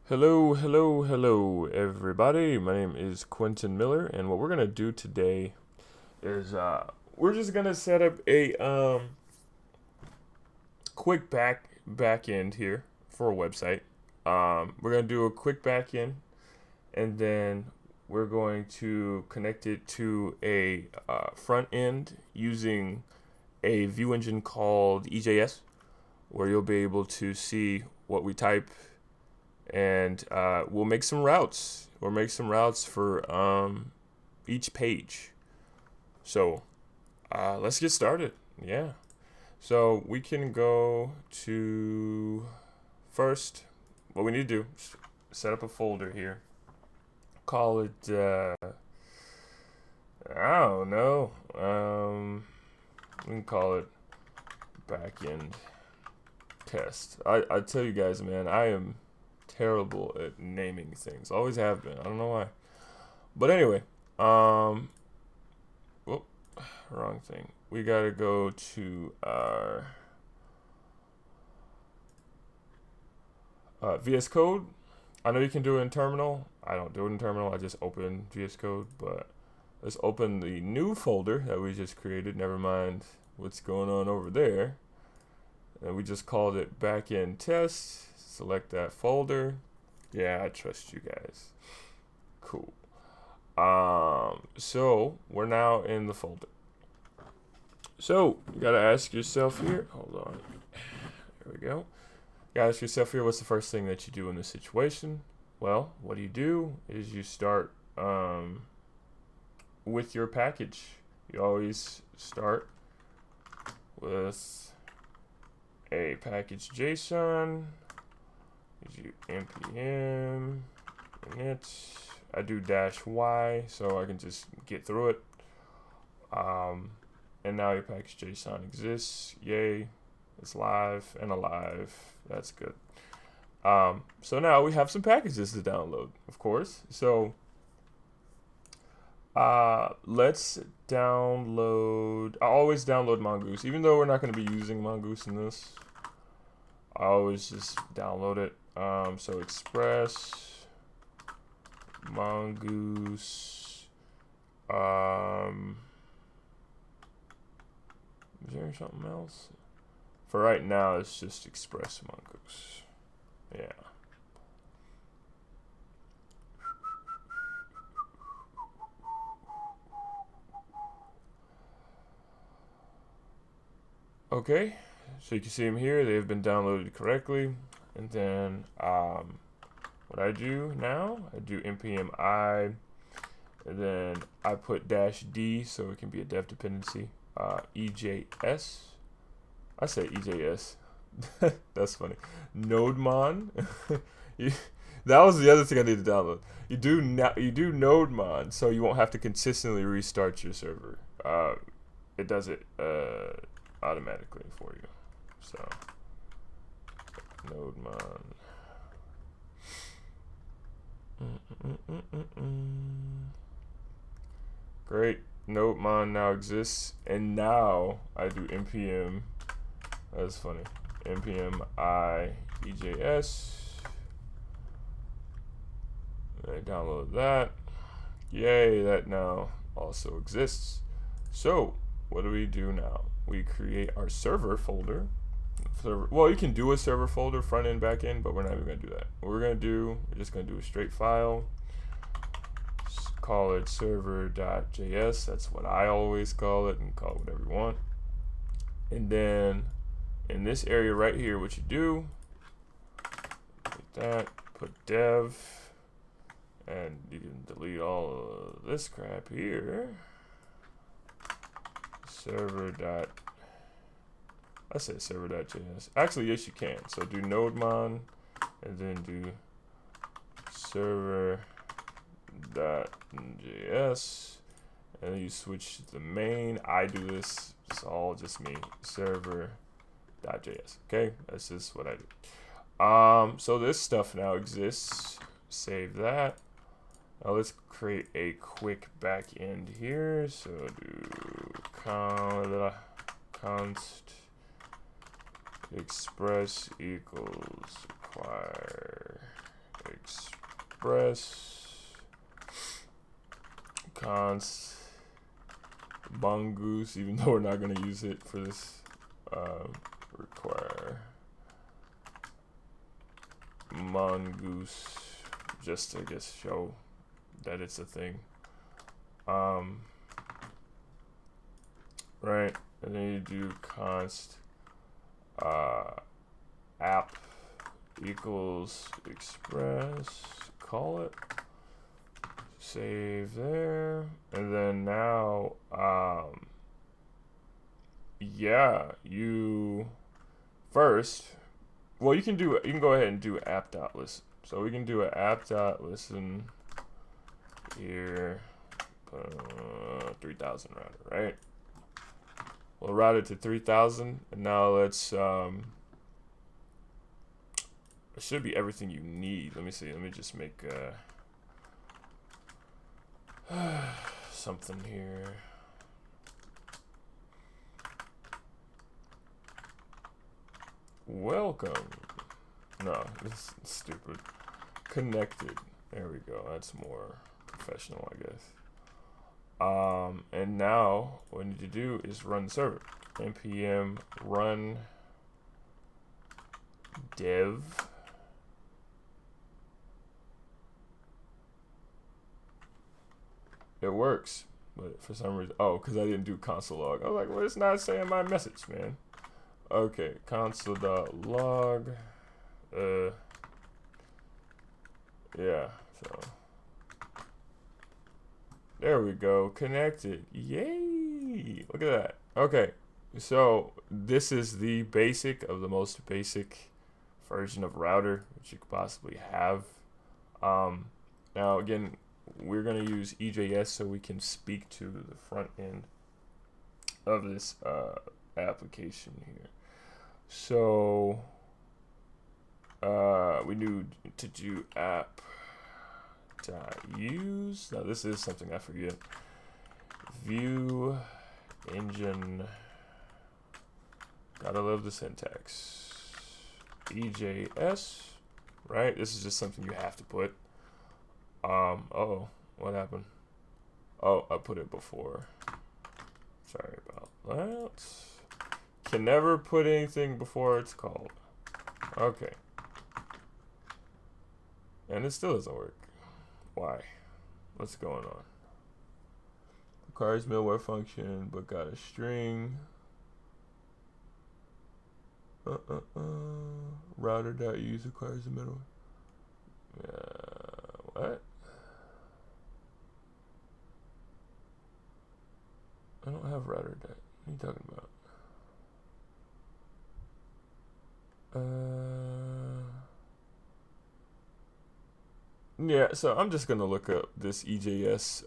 Hello, everybody. My name is Quentin Miller, and what we're gonna do today is we're just gonna set up a quick back end here for a website. We're gonna do a quick back end, and then we're going to connect it to a front end using a view engine called EJS, where you'll be able to see what we type and we'll make some routes or make some routes for each page. So let's get started. Yeah. So we can go to first. What we need to do is set up a folder here. Call it. I don't know. We can call it backend test. I tell you guys, man, I am terrible at naming things. Always have been. I don't know why. But anyway, whoop, wrong thing. We gotta go to our VS Code. I know you can do it in terminal. I don't do it in terminal. I just open VS Code. But let's open the new folder that we just created. Never mind what's going on over there. And we just called it backend test. Select that folder. Yeah, I trust you guys. Cool. So we're now in the folder. So you gotta ask yourself here. Hold on. There we go. You gotta ask yourself here. What's the first thing that you do in this situation? Well, what you do is you start with your package. You always start with a package JSON. You npm init. I do -y so I can just get through it. And now your package JSON exists. Yay. It's live and alive. That's good. So now we have some packages to download, of course. So let's download. I always download Mongoose, even though we're not going to be using Mongoose in this. I always just download it. So Express, Mongoose. Is there something else? For right now, it's just Express Mongoose. Yeah. Okay, so you can see them here. They have been downloaded correctly. And then what I do now, I do npm I, and then I put -d so it can be a dev dependency. EJS. I say EJS. That's funny. NodeMon. That was the other thing I need to download. You do NodeMon, so you won't have to consistently restart your server. It does it automatically for you. So NodeMon. Great. NodeMon now exists, and now I do npm. That's funny. npm I EJS. I download that. Yay, that now also exists. So what do we do now? We create our server folder. Well, you can do a server folder, front end, back end, but we're not even gonna do that. What we're gonna do, we're just gonna do a straight file. Just call it server.js. That's what I always call it, and call it whatever you want. And then in this area right here, what you do, like that, put dev, and you can delete all of this crap here. I say server.js. Actually, yes, you can. So do NodeMon, and then do server.js, and then you switch to the main. I do this. It's all just me. Server.js. Okay, that's just what I do. So this stuff now exists. Save that. Now let's create a quick back end here. So do const express equals require express const mongoose, even though we're not going to use it for this. Require mongoose just to, I guess, show that it's a thing. Right, and then you do const app equals express, call it, save there, and then now yeah, you first, well, you can go ahead and do app.listen. So we can do an app.listen here, 3000 router, right? We'll route it to 3000, and now let's it should be everything you need. Let me see. Let me just make something here. Welcome. No, this is stupid. Connected. There we go. That's more professional, I guess. And now what we need to do is run the server. npm run dev. It works, but for some reason, oh, because I didn't do console log. I was like, well, it's not saying my message, man. Okay, console.log. Yeah, so there we go, connected. Yay! Look at that. Okay, so this is the basic of the most basic version of router which you could possibly have. Now again, we're going to use EJS so we can speak to the front end of this application here. So we need to do app.use. Now this is something I forget. View engine. Gotta love the syntax. EJS, right? This is just something you have to put. Oh, what happened? Oh, I put it before. Sorry about that. Can never put anything before it's called. Okay. And it still doesn't work. Why? What's going on? Requires middleware function, but got a string. Router.use requires a middleware. What? I don't have router. What are you talking about? Yeah, so I'm just gonna look up this EJS.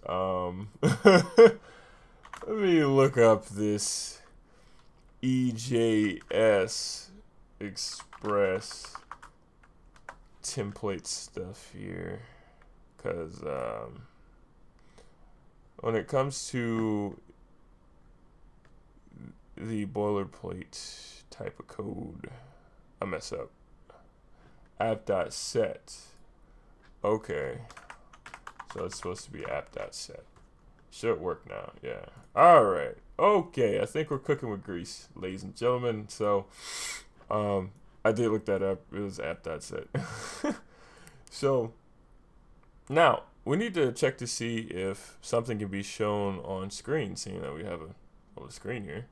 Let me look up this EJS Express template stuff here, because when it comes to the boilerplate type of code, I mess up. App.set. Okay, so it's supposed to be app.set. Should work now. Yeah. All right. Okay, I think we're cooking with grease, ladies and gentlemen. So I did look that up. It was app.set. So now we need to check to see if something can be shown on screen, seeing that we have a screen here.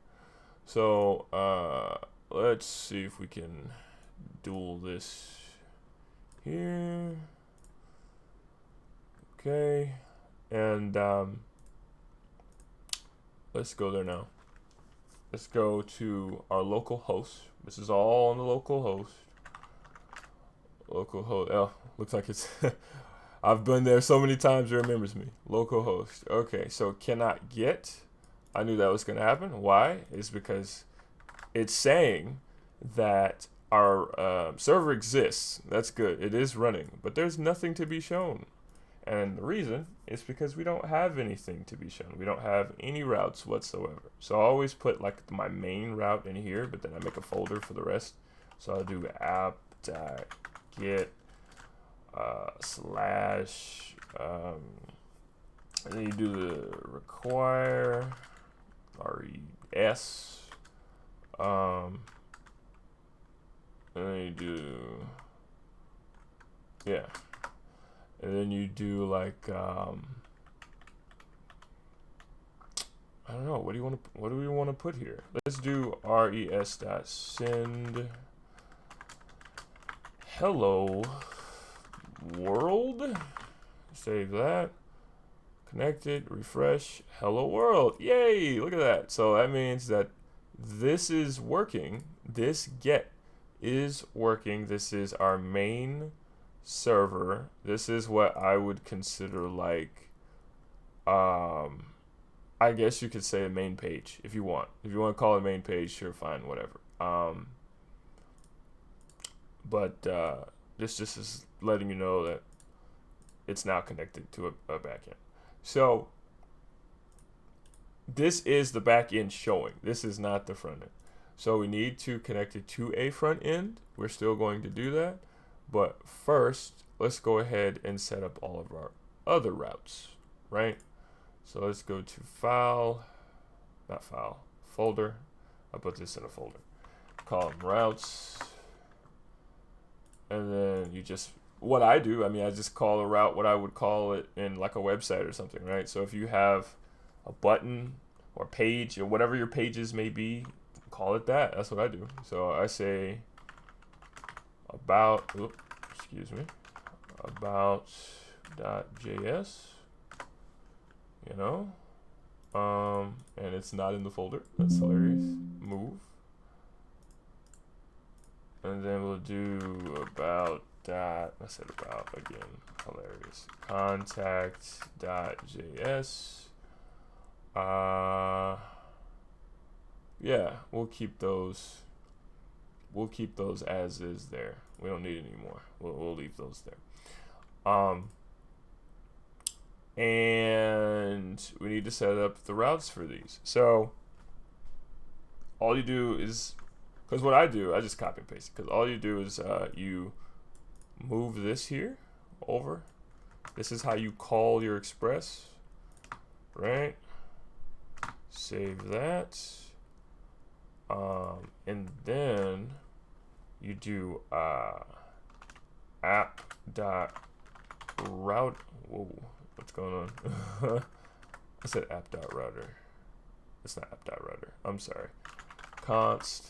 So let's see if we can dual this here. Okay, and let's go there now. Let's go to our local host. This is all on the local host. Local host. Oh, looks like it's. I've been there so many times it remembers me. Local host. Okay, so cannot get. I knew that was going to happen. Why? It's because it's saying that our server exists. That's good. It is running, but there's nothing to be shown. And the reason is because we don't have anything to be shown. We don't have any routes whatsoever. So I always put like my main route in here, but then I make a folder for the rest. So I'll do app.get slash, and then you do the require res, and then you do, yeah, and then you do like I don't know, what do we want to put here? Let's do res.send hello world. Save that. Connect it, refresh, hello world. Yay, look at that. So that means that this is working. This get is working. This is our main server. This is what I would consider like, I guess you could say a main page if you want. If you want to call it a main page, sure, fine, whatever. But this just is letting you know that it's now connected to a backend. So this is the back end showing. This is not the front end. So we need to connect it to a front end. We're still going to do that. But first, let's go ahead and set up all of our other routes, right? So let's go to folder. I'll put this in a folder. Call them routes. And then you just, what I do, I mean, I just call a route what I would call it in like a website or something, right? So if you have a button or page or whatever your pages may be, call it that. That's what I do. So I say about.js, you know, and it's not in the folder. That's hilarious. Move. And then we'll do about dot, I said about again, hilarious. Contact.js. Yeah, we'll keep those as is there. We don't need any more. We'll leave those there. And we need to set up the routes for these. So all you do is, because what I do, I just copy and paste it. Because all you do is you move this here over. This is how you call your express, right? Save that. And then you do app.route. Whoa, what's going on? I said app.router. It's not app.router. I'm sorry. Const.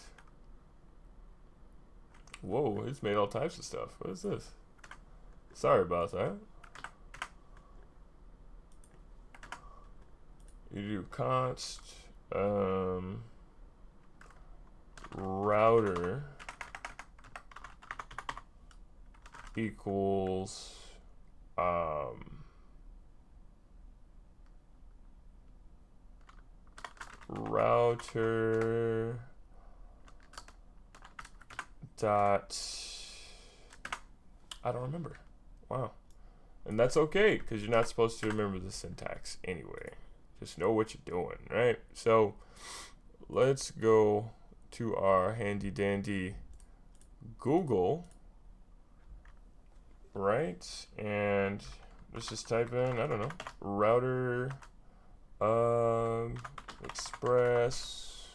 Whoa, it's made all types of stuff. What is this? Sorry about that. You do const router equals router dot, I don't remember. Wow. And that's okay, because you're not supposed to remember the syntax anyway. Just know what you're doing, right? So let's go to our handy dandy Google, right? And let's just type in, I don't know, router express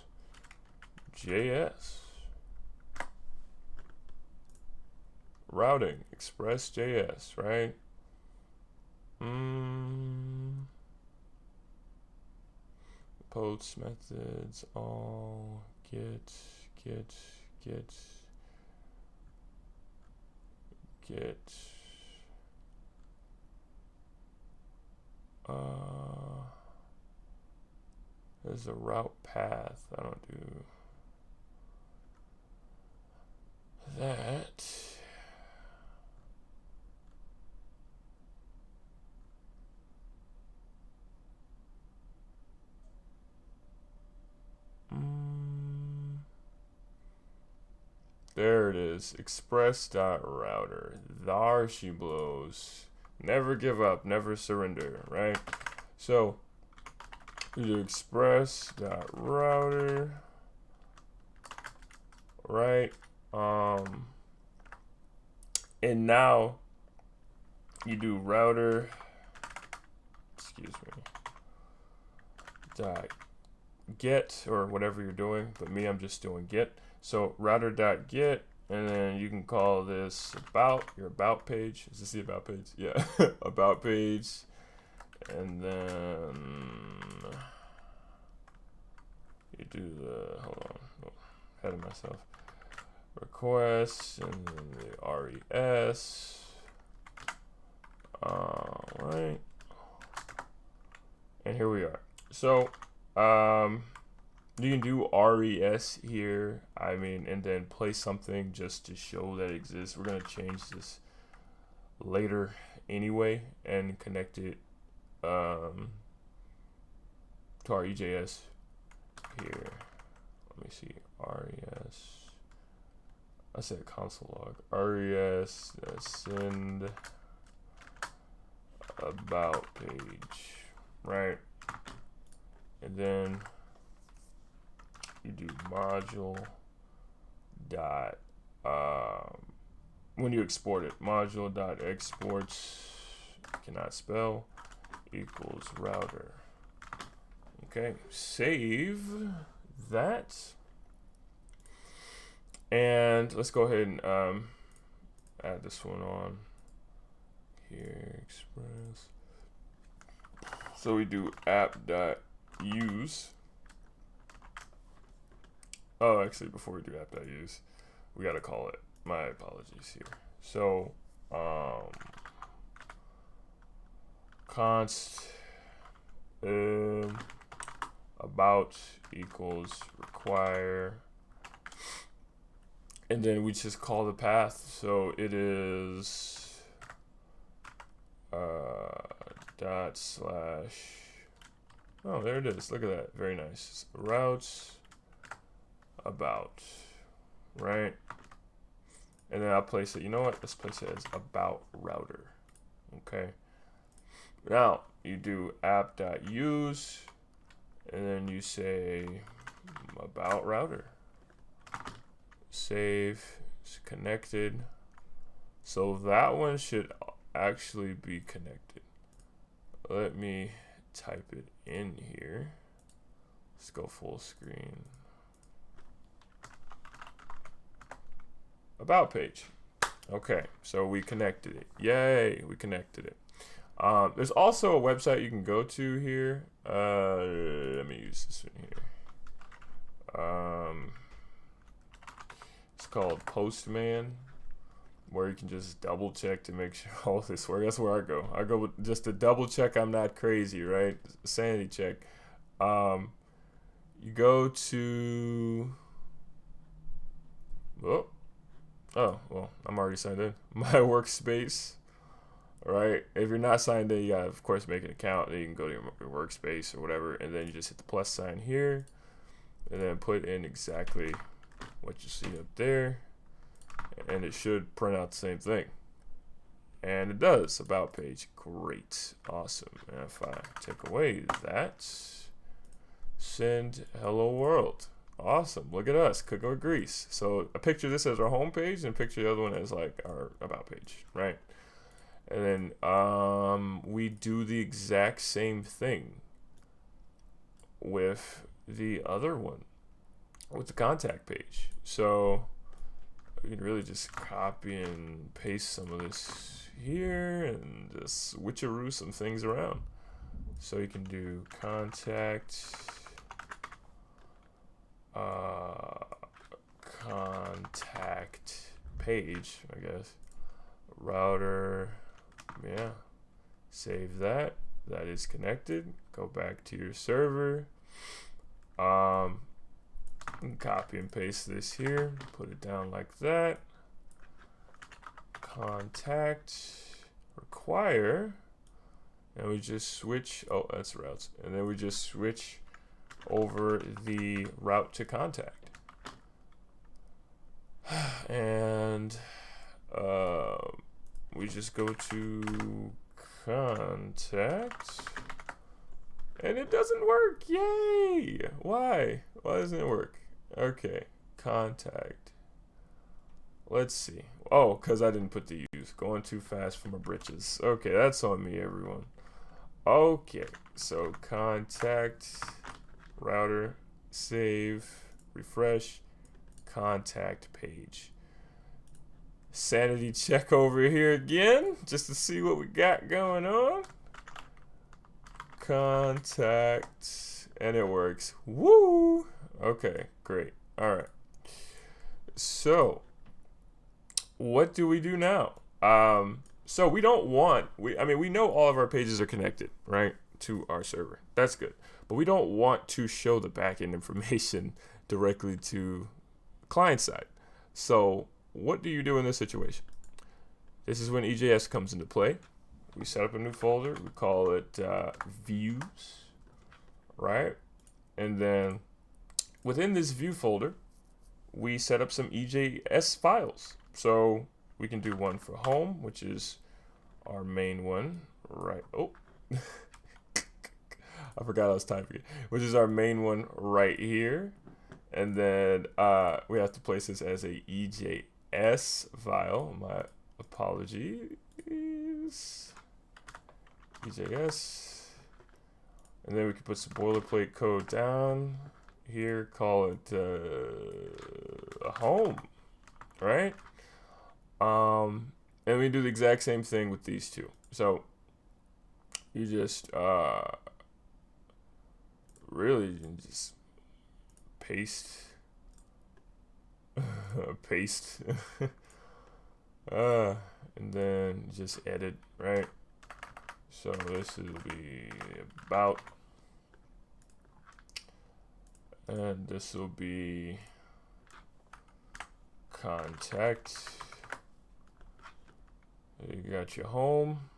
JS. Routing express JS, right? Post methods all get there's a route path. I don't do that. There it is. Express.router. There she blows. Never give up, never surrender, right? So we do express.router, right? And now you do router, excuse me, dot get, or whatever you're doing, but me, I'm just doing get. So router dot get, and then you can call this about your about page. Is this the about page? Yeah, about page, and then you do the, hold on, oh, ahead of myself, request, and then the res. All right, and here we are. So you can do res here, I mean, and then place something just to show that it exists. We're gonna change this later anyway and connect it to our EJS here. Let me see, res, I said console log, res send about page, right? And then you do module dot when you export it, module dot exports, cannot spell, equals router. Okay, save that, and let's go ahead and add this one on here, express. So we do app.use. Oh, actually, before we do app.use, we gotta call it. My apologies here. So const about equals require, and then we just call the path. So it is dot slash, oh, there it is, look at that, very nice, routes about, right? And then I'll place it, you know what, let's place it as about router. Okay, now you do app.use, and then you say about router, save, it's connected. So that one should actually be connected. Let me type it in here. Let's go full screen. About page. Okay, so we connected it. Yay, we connected it. There's also a website you can go to here. Let me use this one here. It's called Postman, where you can just double check to make sure all this works. That's where I go. I go with just to double check I'm not crazy, right? Sanity check. You go to, oh, well, I'm already signed in. My workspace, right? If you're not signed in, you gotta, of course, make an account. Then you can go to your workspace or whatever, and then you just hit the plus sign here, and then put in exactly what you see up there, and it should print out the same thing. And it does, about page. Great, awesome. And if I take away that, send hello world. Awesome, look at us, cooking with grease. So I picture this as our home page and picture the other one as like our about page, right? And then we do the exact same thing with the other one, with the contact page. So we can really just copy and paste some of this here and just switcheroo some things around. So you can do contact page, I guess, router, yeah, save that, that is connected. Go back to your server, and copy and paste this here, put it down like that, contact require, and we just switch, oh, that's routes, and then we just switch over the route to contact. And we just go to contact, and it doesn't work. Yay! Why doesn't it work? Okay, contact. Let's see. Oh, because I didn't put the youth. Going too fast for my britches. Okay, that's on me, everyone. Okay, so contact, router, save, refresh, contact page. Sanity check over here again, just to see what we got going on. Contact, and it works. Woo! Okay, great. All right. So, what do we do now? So we don't want, I mean, we know all of our pages are connected, right, to our server. That's good. But we don't want to show the backend information directly to client side. So what do you do in this situation? This is when EJS comes into play. We set up a new folder. We call it views, right? And then within this view folder, we set up some EJS files. So we can do one for home, which is our main one, right? Oh, I forgot I was typing it, which is our main one right here. And then we have to place this as a EJS file. My apologies. EJS. And then we can put some boilerplate code down here, call it a home, right? And we do the exact same thing with these two. So you just really just paste paste and then just edit, right? So this will be about, and this will be contact. You got your home,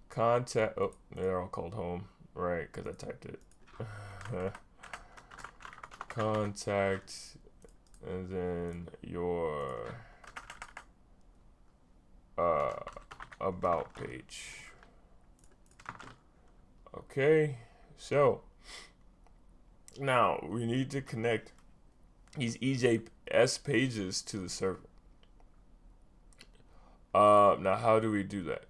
contact. Oh, they're all called home, right? Because I typed it. Contact, and then your about page. Okay, so now we need to connect these EJS pages to the server. Now how do we do that?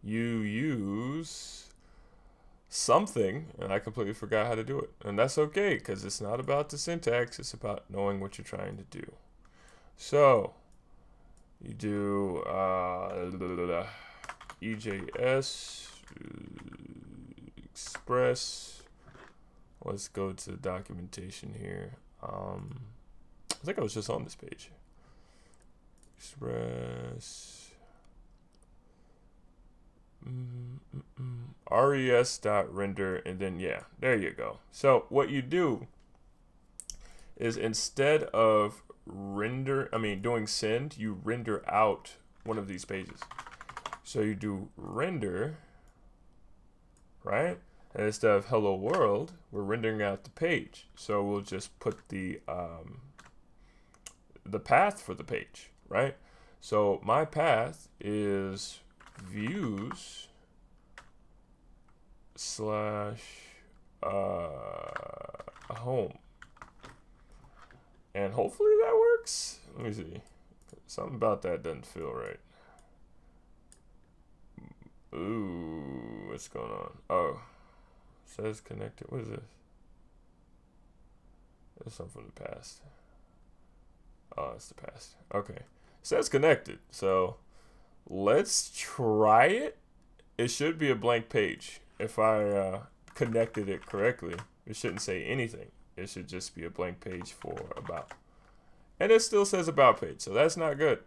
You use something, and I completely forgot how to do it. And that's okay, because it's not about the syntax, it's about knowing what you're trying to do. So you do EJS express. Let's go to the documentation here. I think I was just on this page. Express res.render, and then yeah, there you go. So what you do is instead of doing send, you render out one of these pages. So you do render, right? And instead of hello world, we're rendering out the page. So we'll just put the path for the page, right? So my path is views / home. And hopefully that works. Let me see. Something about that doesn't feel right. Ooh, what's going on? Oh, says connected. What is this? There's something from the past. Oh, it's the past. Okay. It says connected. So let's try it. It should be a blank page. If I connected it correctly, it shouldn't say anything. It should just be a blank page for about. And it still says about page, so that's not good.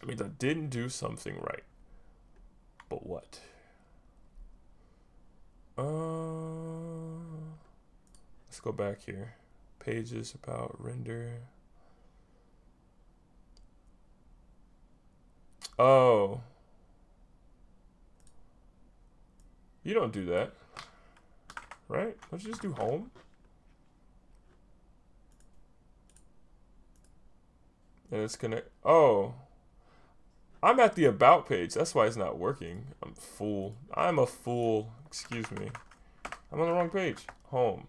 I mean, I didn't do something right. But what? Let's go back here. Pages about render. Oh. You don't do that, right? Don't you just do home? And it's connect. Oh, I'm at the about page. That's why it's not working. I'm a fool. I'm a fool. Excuse me. I'm on the wrong page. Home.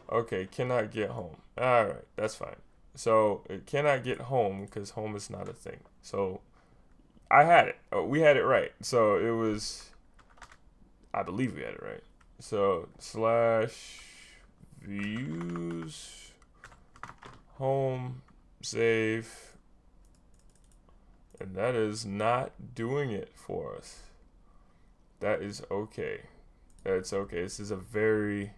Okay, cannot get home. All right, that's fine. So it cannot get home because home is not a thing. So I had it. Oh, we had it right. So it was, I believe we had it right. So slash views home save, and that is not doing it for us. That is okay. That's okay. This is a very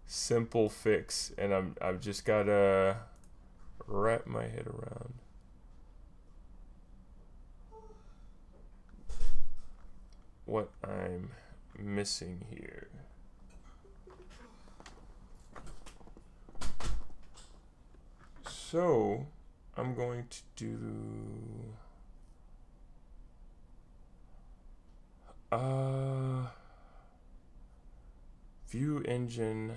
simple fix, and I've just gotta wrap my head around what I'm missing here. So I'm going to do viewEngine.ejs,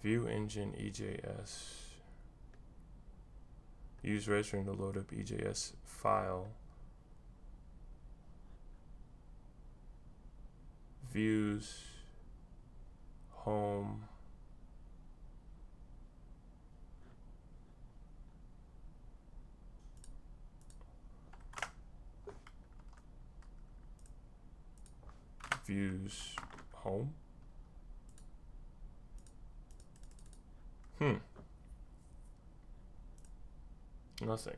viewEngine.ejs, use registering to load up EJS file, views home views home. Nothing.